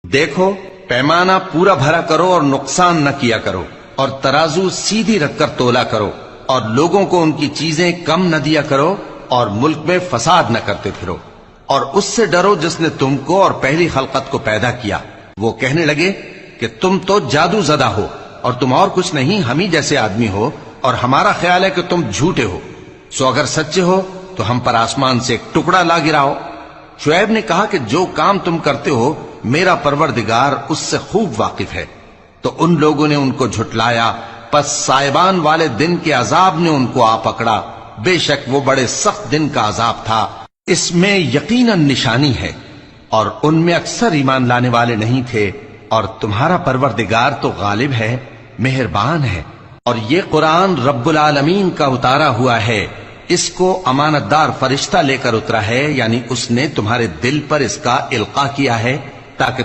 دیکھو پیمانہ پورا بھرا کرو اور نقصان نہ کیا کرو، اور ترازو سیدھی رکھ کر تولا کرو، اور لوگوں کو ان کی چیزیں کم نہ دیا کرو، اور ملک میں فساد نہ کرتے پھرو، اور اس سے ڈرو جس نے تم کو اور پہلی خلقت کو پیدا کیا۔ وہ کہنے لگے کہ تم تو جادو زدہ ہو، اور تم اور کچھ نہیں ہم ہی جیسے آدمی ہو، اور ہمارا خیال ہے کہ تم جھوٹے ہو، سو اگر سچے ہو تو ہم پر آسمان سے ایک ٹکڑا لا گراؤ۔ شعیب نے کہا کہ جو کام تم کرتے ہو میرا پروردگار اس سے خوب واقف ہے۔ تو ان لوگوں نے ان کو جھٹلایا، پس سائبان والے دن کے عذاب نے ان کو آ پکڑا، بے شک وہ بڑے سخت دن کا عذاب تھا، اس میں یقیناً نشانی ہے، اور ان میں اکثر ایمان لانے والے نہیں تھے، اور تمہارا پروردگار تو غالب ہے، مہربان ہے۔ اور یہ قرآن رب العالمین کا اتارا ہوا ہے، اس کو امانت دار فرشتہ لے کر اترا ہے، یعنی اس نے تمہارے دل پر اس کا القاء کیا ہے تاکہ